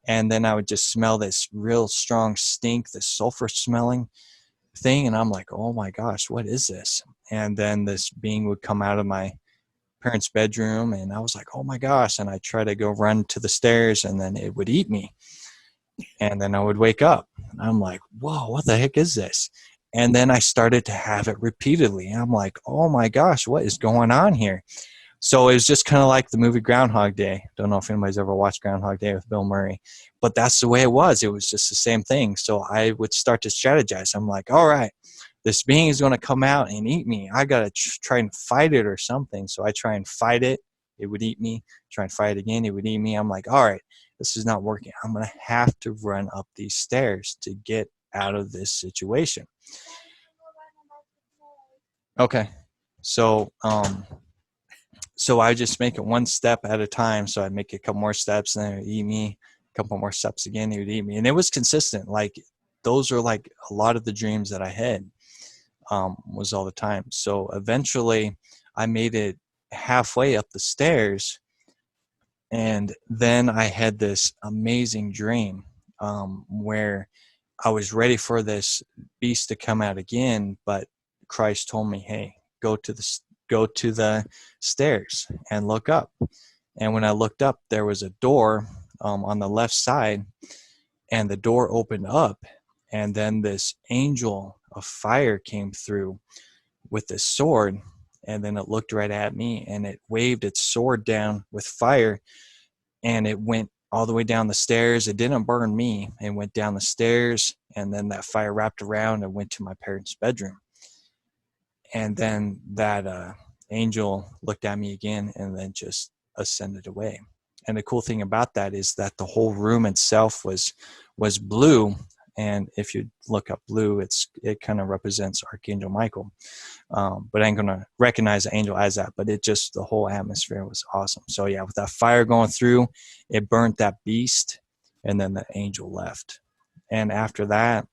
And then I would just smell this real strong stink, this sulfur smelling thing. And I'm like, oh my gosh, what is this? And then this being would come out of my parents' bedroom, and I was like, oh my gosh. And I try to go run to the stairs, and then it would eat me. And then I would wake up, and I'm like, whoa, what the heck is this? And then I started to have it repeatedly. And I'm like, oh my gosh, what is going on here? So it was just kind of like the movie Groundhog Day. Don't know if anybody's ever watched Groundhog Day with Bill Murray, but that's the way it was. It was just the same thing. So I would start to strategize. I'm like, all right, this being is going to come out and eat me. I got to try and fight it or something. So I try and fight it. It would eat me. Try and fight it again. It would eat me. I'm like, all right, this is not working. I'm going to have to run up these stairs to get out of this situation. Okay. So, so I just make it one step at a time. So I'd make a couple more steps, and then it would eat me. A couple more steps again, it would eat me. And it was consistent. Like those are like a lot of the dreams that I had, was all the time. So eventually I made it halfway up the stairs, and then I had this amazing dream, where I was ready for this beast to come out again, but Christ told me, hey, go to the stairs and look up. And when I looked up, there was a door, on the left side, and the door opened up, and then this angel of fire came through with this sword, and then it looked right at me, and it waved its sword down with fire, and it went all the way down the stairs. It didn't burn me. It went down the stairs, and then that fire wrapped around and went to my parents' bedroom. And then that angel looked at me again and then just ascended away. And the cool thing about that is that the whole room itself was blue. And if you look up blue, it kind of represents Archangel Michael. But I ain't gonna recognize the angel as that. But it just, the whole atmosphere was awesome. So yeah, with that fire going through, it burnt that beast, and then the angel left. And after that,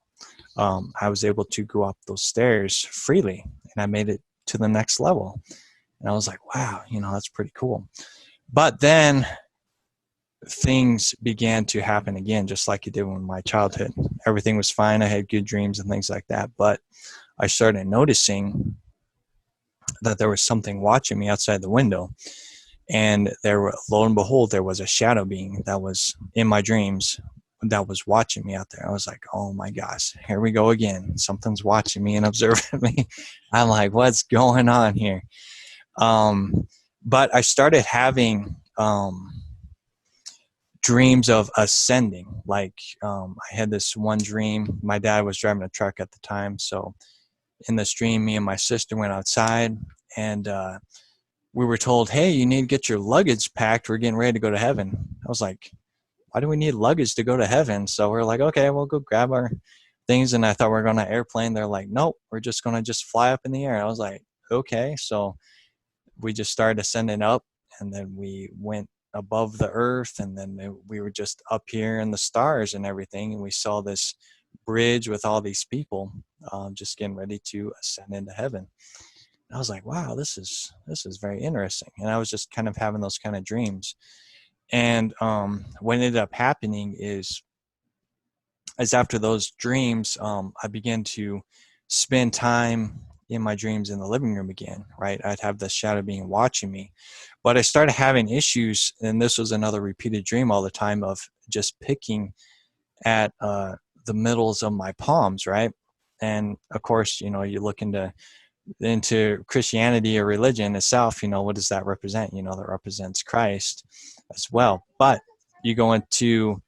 I was able to go up those stairs freely, and I made it to the next level. And I was like, wow, that's pretty cool. But then things began to happen again, just like it did in my childhood. Everything was fine. I had good dreams and things like that. But I started noticing that there was something watching me outside the window. And lo and behold, there was a shadow being that was in my dreams that was watching me out there. I was like, oh my gosh, here we go again. Something's watching me and observing me. I'm like, what's going on here? But I started having dreams of ascending. Like I had this one dream. My dad was driving a truck at the time, so in this dream, me and my sister went outside, and we were told, "Hey, you need to get your luggage packed. We're getting ready to go to heaven." I was like, "Why do we need luggage to go to heaven?" So we're like, "Okay, we'll go grab our things." And I thought we were going to airplane. They're like, "Nope, we're just going to just fly up in the air." I was like, "Okay." So we just started ascending up, and then we went above the earth, and then we were just up here in the stars and everything, and we saw this bridge with all these people just getting ready to ascend into heaven. And I was like, wow, this is very interesting. And I was just kind of having those kind of dreams. And what ended up happening is after those dreams, I began to spend time in my dreams in the living room again, right? I'd have the shadow being watching me. But I started having issues, and this was another repeated dream all the time of just picking at the middles of my palms, right? And of course, you look into Christianity or religion itself, what does that represent? That represents Christ as well. But you go into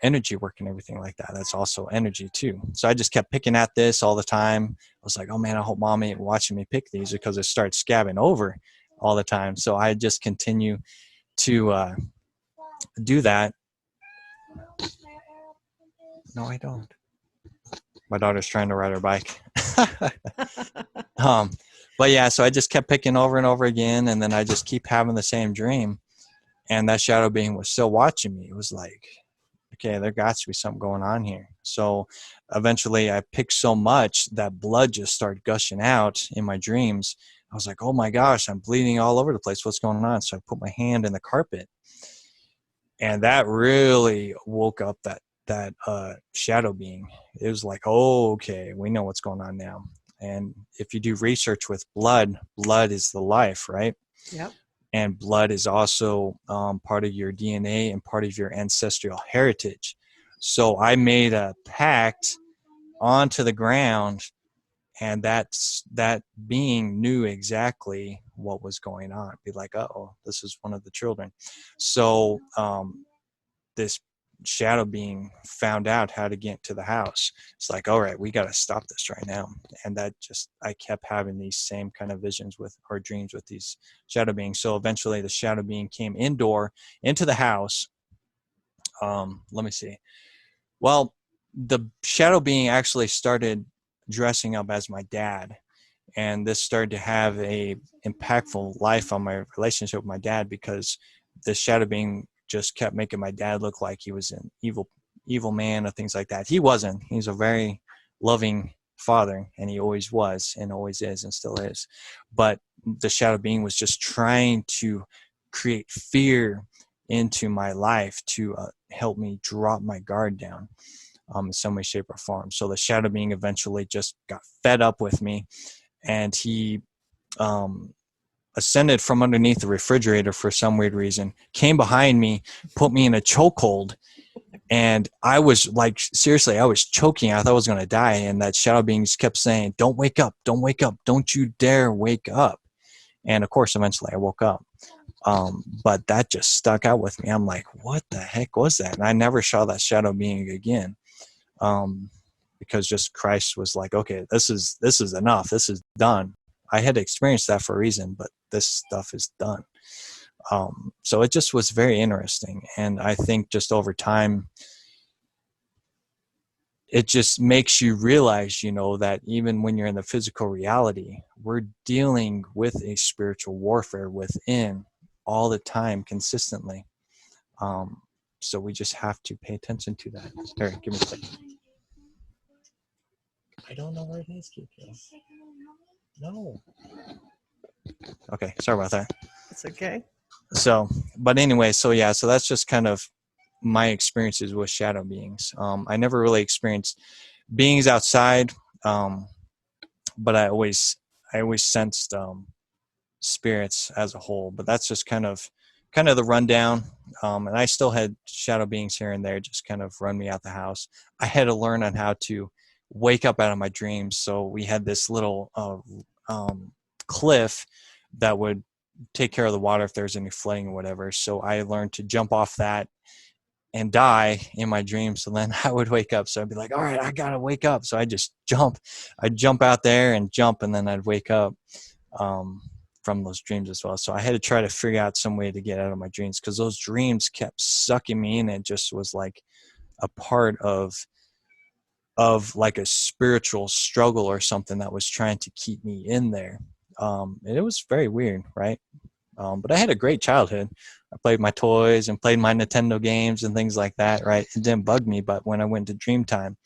energy work and everything like that. That's also energy too. So I just kept picking at this all the time. I was like, oh man, I hope mom ain't watching me pick these, because it starts scabbing over all the time. So I just continue to do that. No, I don't. My daughter's trying to ride her bike. um, but yeah, so I just kept picking over and over again, and then I just keep having the same dream. And that shadow being was still watching me. It was like, okay, there got to be something going on here. So eventually I picked so much that blood just started gushing out in my dreams. I was like, oh my gosh, I'm bleeding all over the place. What's going on? So I put my hand in the carpet, and that really woke up that shadow being. It was like, oh, okay, we know what's going on now. And if you do research with blood, blood is the life, right? Yep. And blood is also part of your DNA and part of your ancestral heritage. So I made a pact onto the ground, and that being knew exactly what was going on. Be like, oh, this is one of the children. So this shadow being found out how to get to the house. It's like, all right, we got to stop this right now. And that just, I kept having these same kind of visions with, or dreams with, these shadow beings. So eventually the shadow being came indoor into the house. Let me see. Well, the shadow being actually started dressing up as my dad, and this started to have a impactful life on my relationship with my dad, because this shadow being just kept making my dad look like he was an evil man or things like that. He wasn't. He's a very loving father, and he always was and always is and still is. But the shadow being was just trying to create fear into my life to help me drop my guard down in some way, shape, or form. So the shadow being eventually just got fed up with me, and he ascended from underneath the refrigerator for some weird reason, came behind me, put me in a chokehold, and I was like, seriously, I was choking. I thought I was going to die. And that shadow being just kept saying, don't wake up, don't wake up, don't you dare wake up. And of course, eventually I woke up. But that just stuck out with me. I'm like, what the heck was that? And I never saw that shadow being again. Because just Christ was like, okay, this is enough. This is done. I had experienced that for a reason, but this stuff is done. So it just was very interesting. And I think just over time, it just makes you realize, that even when you're in the physical reality, we're dealing with a spiritual warfare within all the time, consistently. So we just have to pay attention to that. Here, give me a second. I don't know where it is, Kiki. No. Okay, sorry about that. It's okay. So, but anyway, so yeah, so that's just kind of my experiences with shadow beings. I never really experienced beings outside, but I always sensed spirits as a whole. But that's just kind of the rundown. And I still had shadow beings here and there, just kind of run me out the house. I had to learn on how to wake up out of my dreams. So we had this little cliff that would take care of the water if there's any flooding or whatever. So I learned to jump off that and die in my dreams. So then I would wake up. So I'd be like, all right, I gotta wake up. So I just jump. I'd jump out there and jump, and then I'd wake up um, from those dreams as well. So I had to try to figure out some way to get out of my dreams, because those dreams kept sucking me in. It just was like a part of like a spiritual struggle or something that was trying to keep me in there. And it was very weird, right? But I had a great childhood. I played my toys and played my Nintendo games and things like that, right? It didn't bug me, but when I went to dream time,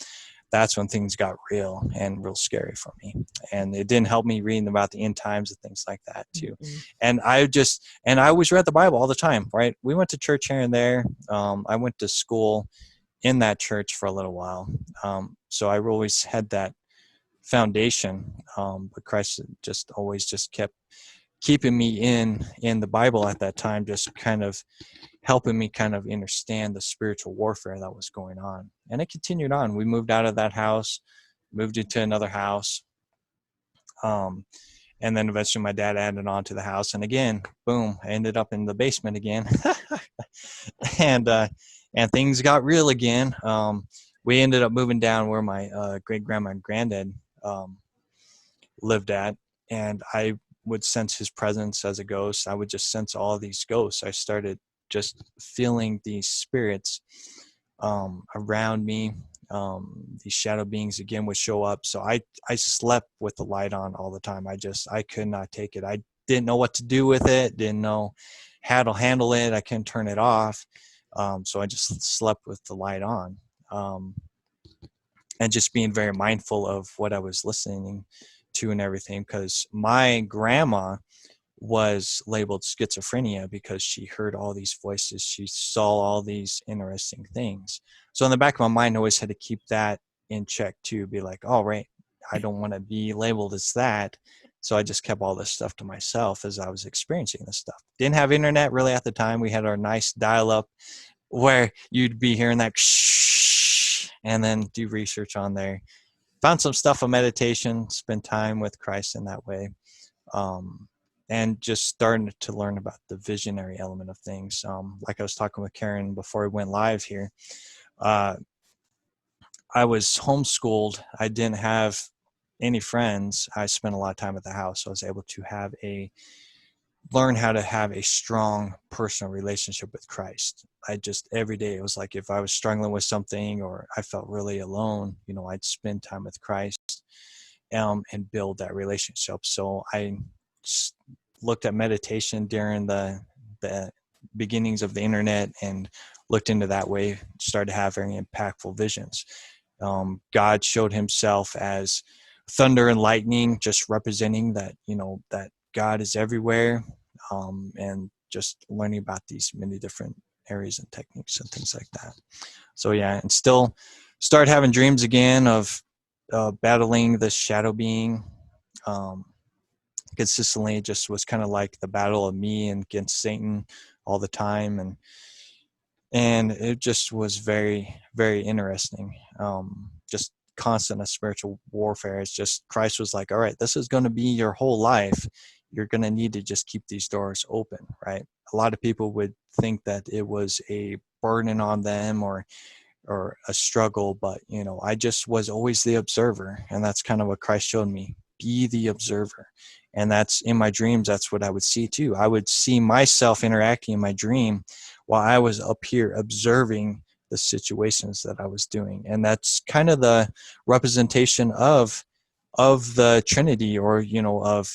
that's when things got real and real scary for me. And it didn't help me reading about the end times and things like that too. Mm-hmm. And I always read the Bible all the time, right? We went to church here and there. I went to school in that church for a little while. So I always had that foundation. But Christ just always just kept keeping me in the Bible at that time, just kind of helping me kind of understand the spiritual warfare that was going on. And it continued on. We moved out of that house, moved into another house. Um, and then eventually my dad added on to the house. And again, boom, I ended up in the basement again. and and things got real again. We ended up moving down where my great grandma and granddad lived at, and I would sense his presence as a ghost. I would just sense all of these ghosts. I started just feeling these spirits around me. These shadow beings again would show up. So I slept with the light on all the time. I could not take it. I didn't know what to do with it. Didn't know how to handle it. I couldn't turn it off. So I just slept with the light on. And just being very mindful of what I was listening to and everything, because my grandma was labeled schizophrenia because she heard all these voices, she saw all these interesting things. So in the back of my mind, I always had to keep that in check too, be like, all right, I don't want to be labeled as that. So I just kept all this stuff to myself as I was experiencing this stuff. Didn't have internet really at the time. We had our nice dial-up where you'd be hearing that shh, and then do research on there. Found some stuff on meditation, spend time with Christ in that way. And just starting to learn about the visionary element of things. Like I was talking with Karen before we went live here, I was homeschooled. I didn't have any friends. I spent a lot of time at the house. So I was able to learn how to have a strong personal relationship with Christ. I just, every day, it was like if I was struggling with something or I felt really alone, I'd spend time with Christ and build that relationship. So I looked at meditation during the beginnings of the internet and looked into that way, started having impactful visions. God showed himself as thunder and lightning, just representing that, that God is everywhere, and just learning about these many different areas and techniques and things like that. So yeah, and still start having dreams again of battling this shadow being. Consistently, it just was kind of like the battle of me and against Satan all the time, and it just was very, very interesting. Just constant spiritual warfare. It's just Christ was like, all right, this is going to be your whole life. You're going to need to just keep these doors open, right? A lot of people would think that it was a burden on them or a struggle, but I just was always the observer, and that's kind of what Christ showed me. Be the observer. And that's in my dreams, that's what I would see too. I would see myself interacting in my dream while I was up here observing the situations that I was doing. And that's kind of the representation of the Trinity, or of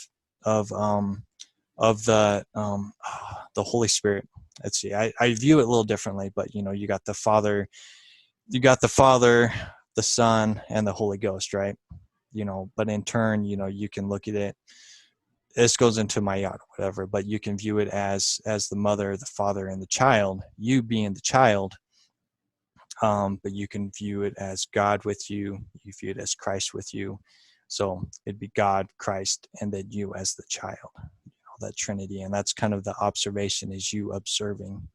the Holy Spirit. Let's see, I view it a little differently, but you got the Father, the Son, and the Holy Ghost, right? But in turn, you can look at it. This goes into my yacht, whatever, but you can view it as the mother, the father, and the child. You being the child, but you can view it as God with you. You view it as Christ with you. So it'd be God, Christ, and then you as the child. That Trinity, and that's kind of the observation, is you observing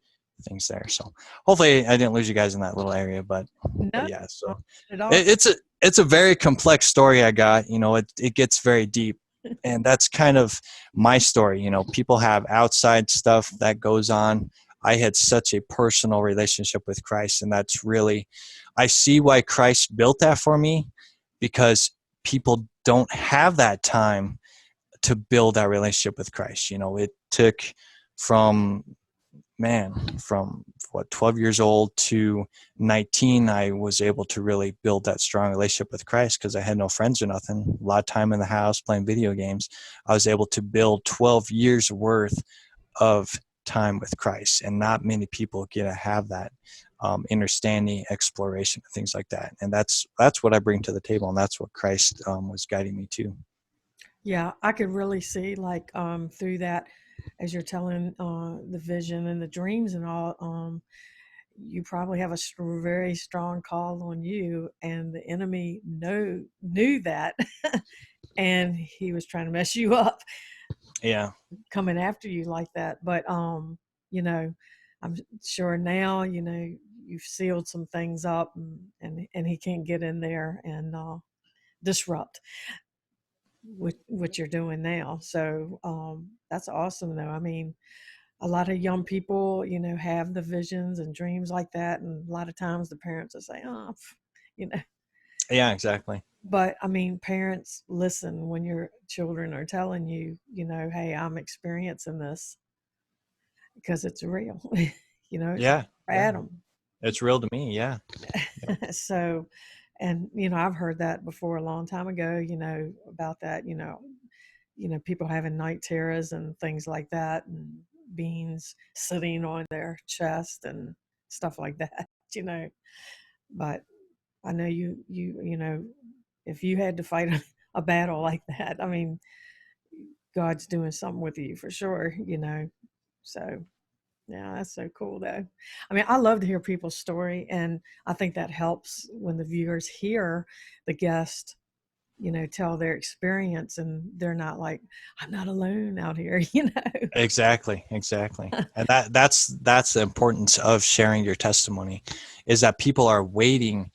things there. So hopefully I didn't lose you guys in that little area, but No, yeah. So not at all. it's a very complex story I got. It gets very deep. And that's kind of my story. People have outside stuff that goes on. I had such a personal relationship with Christ, and that's really, I see why Christ built that for me, because people don't have that time to build that relationship with Christ. It took from, man, from what, 12 years old to 19, I was able to really build that strong relationship with Christ because I had no friends or nothing. A lot of time in the house playing video games. I was able to build 12 years worth of time with Christ, and not many people get to have that understanding, exploration, things like that. And that's what I bring to the table, and that's what Christ was guiding me to. Yeah, I could really see like through that as you're telling the vision and the dreams and all. You probably have a very strong call on you, and the enemy knew that, and he was trying to mess you up, Yeah. coming after you like that. But you know, I'm sure now you've sealed some things up, and he can't get in there and disrupt what you're doing now. So that's awesome, though. I mean, a lot of young people, have the visions and dreams like that, and a lot of times the parents will say, "Oh, you know." Yeah, exactly. But I mean, parents listen when your children are telling you, "Hey, I'm experiencing this because it's real." It's Yeah, yeah. Adam. It's real to me. Yeah. Yep. So, and I've heard that before a long time ago. About that. People having night terrors and things like that, and beings sitting on their chest and stuff like that. You know, but I know if you had to fight a battle like that, I mean, God's doing something with you for sure. So yeah, that's so cool though. I mean, I love to hear people's story, and I think that helps when the viewers hear the guest, tell their experience, and they're not like, I'm not alone out here. Exactly, exactly. And that's the importance of sharing your testimony, is that people are waiting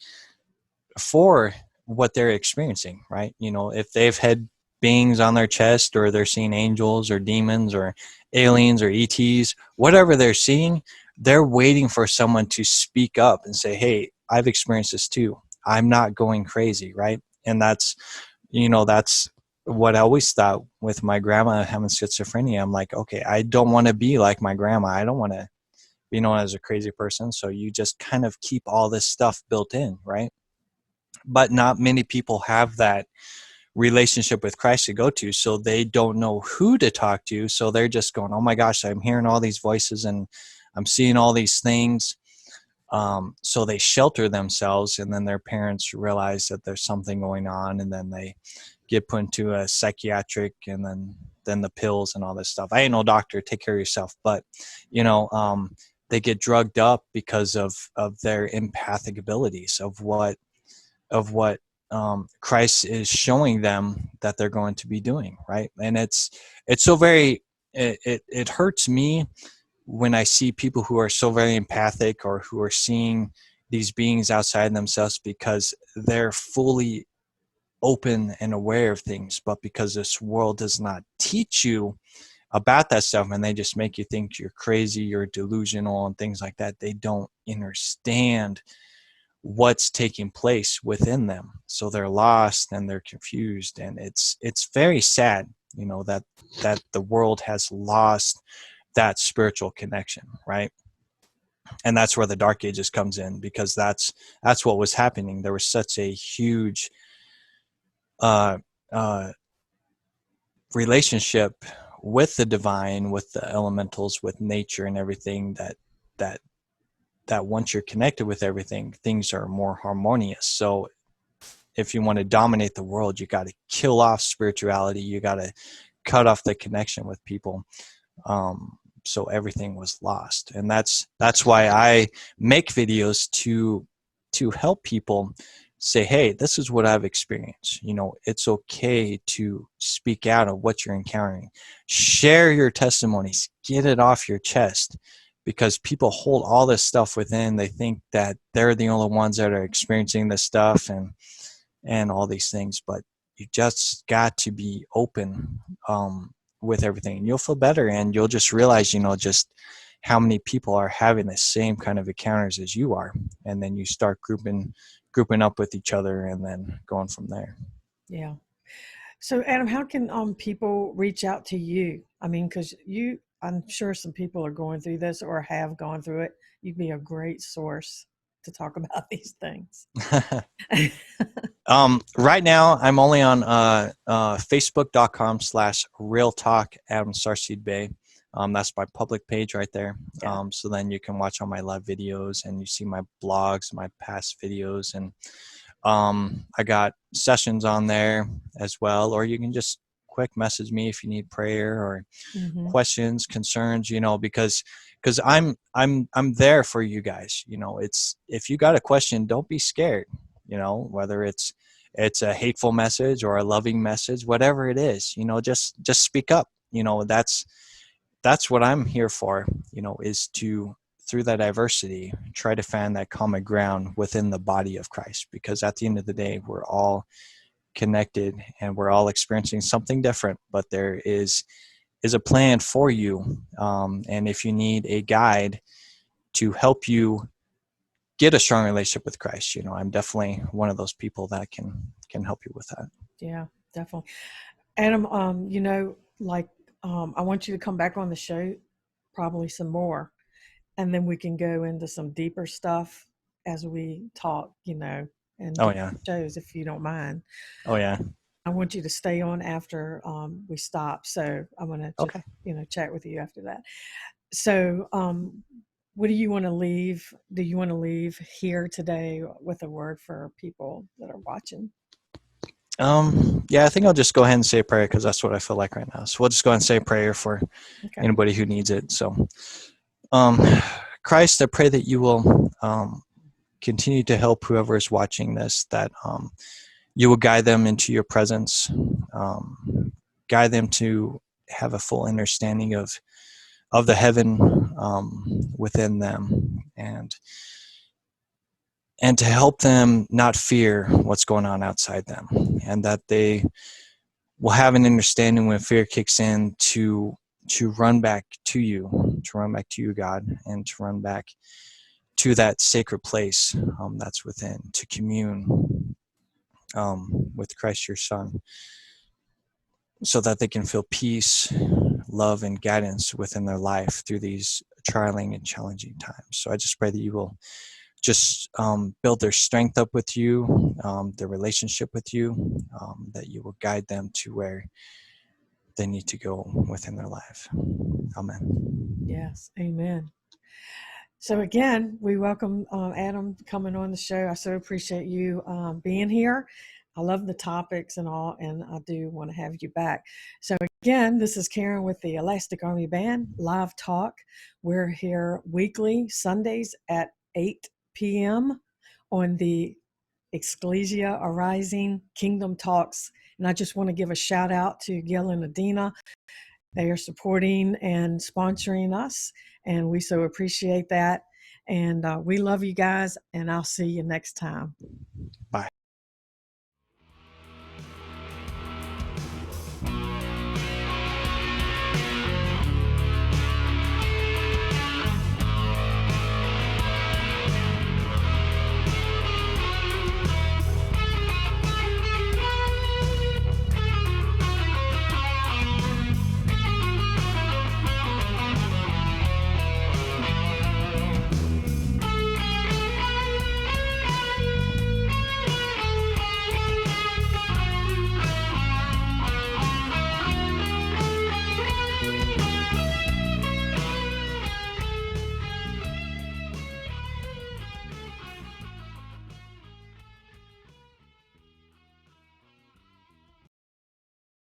for what they're experiencing, right? If they've had beings on their chest, or they're seeing angels or demons or aliens or ETs, whatever they're seeing, they're waiting for someone to speak up and say, "Hey, I've experienced this too. I'm not going crazy," right? And that's what I always thought with my grandma having schizophrenia. I'm like, okay, I don't want to be like my grandma. I don't want to be known as a crazy person. So you just kind of keep all this stuff built in, right? But not many people have that relationship with Christ to go to, so they don't know who to talk to. So they're just going, "Oh my gosh, I'm hearing all these voices and I'm seeing all these things." So they shelter themselves, and then their parents realize that there's something going on, and then they get put into a psychiatric, and then the pills and all this stuff. I ain't no doctor, take care of yourself. But you know they get drugged up because of their empathic abilities, of what Christ is showing them that they're going to be doing, right? And it's so very, it hurts me when I see people who are so very empathic, or who are seeing these beings outside themselves, because they're fully open and aware of things, but because this world does not teach you about that stuff, and they just make you think you're crazy, you're delusional, and things like that, they don't understand what's taking place within them. So they're lost and they're confused, and it's very sad, that the world has lost that spiritual connection, right? And that's where the dark ages comes in, because that's what was happening. There was such a huge uh uh relationship with the divine, with the elementals, with nature and everything, that that once you're connected with everything, things are more harmonious. So if you want to dominate the world, you got to kill off spirituality. You got to cut off the connection with people. So everything was lost, and that's why I make videos to help people say, "Hey, this is what I've experienced. It's okay to speak out of what you're encountering. Share your testimonies. Get it off your chest." Because people hold all this stuff within. They think that they're the only ones that are experiencing this stuff, and all these things. But you just got to be open with everything, and you'll feel better, and you'll just realize, just how many people are having the same kind of encounters as you are, and then you start grouping up with each other, and then going from there. Yeah. So, Adam, how can people reach out to you? I mean, because I'm sure some people are going through this or have gone through it. You'd be a great source to talk about these things. Right now, I'm only on Facebook.com/Real Talk Adam Starseed Bay. That's my public page right there. Yeah. So then you can watch all my live videos, and you see my blogs, my past videos, and I got sessions on there as well. Or you can just quick message me if you need prayer or Mm-hmm. questions, concerns, because I'm there for you guys. It's, if you got a question, don't be scared. Whether it's a hateful message or a loving message, whatever it is, just speak up. That's what I'm here for. Is to, through that diversity, try to find that common ground within the body of Christ, because at the end of the day, we're all connected and we're all experiencing something different, but there is a plan for you. And if you need a guide to help you get a strong relationship with Christ, I'm definitely one of those people that can help you with that. Yeah, definitely. Adam, like I want you to come back on the show, probably some more, and then we can go into some deeper stuff as we talk, and Oh different yeah. shows if you don't mind. Oh yeah. I want you to stay on after we stop. So I'm going to just, Okay. chat with you after that. So, what do you want to leave? Do you want to leave here today with a word for people that are watching? Yeah, I think I'll just go ahead and say a prayer, because that's what I feel like right now. So we'll just go ahead and say a prayer for Okay. anybody who needs it. So, um, Christ, I pray that you will continue to help whoever is watching this, that you will guide them into your presence, guide them to have a full understanding of the heaven within them, and to help them not fear what's going on outside them, and that they will have an understanding when fear kicks in to run back to you, God, and to run back to that sacred place that's within, to commune with Christ your Son, so that they can feel peace, love, and guidance within their life through these trialing and challenging times. So I just pray that you will just build their strength up with you, their relationship with you, that you will guide them to where they need to go within their life. Amen. Yes. Amen. So again, we welcome Adam coming on the show. I so appreciate you being here. I love the topics and all, and I do want to have you back. So again, this is Karen with the Elastic Army Band Live Talk. We're here weekly, Sundays at 8 p.m. on the Ecclesia Arising Kingdom Talks. And I just want to give a shout out to Gil and Adina. They are supporting and sponsoring us, and we so appreciate that. And we love you guys, and I'll see you next time. Bye.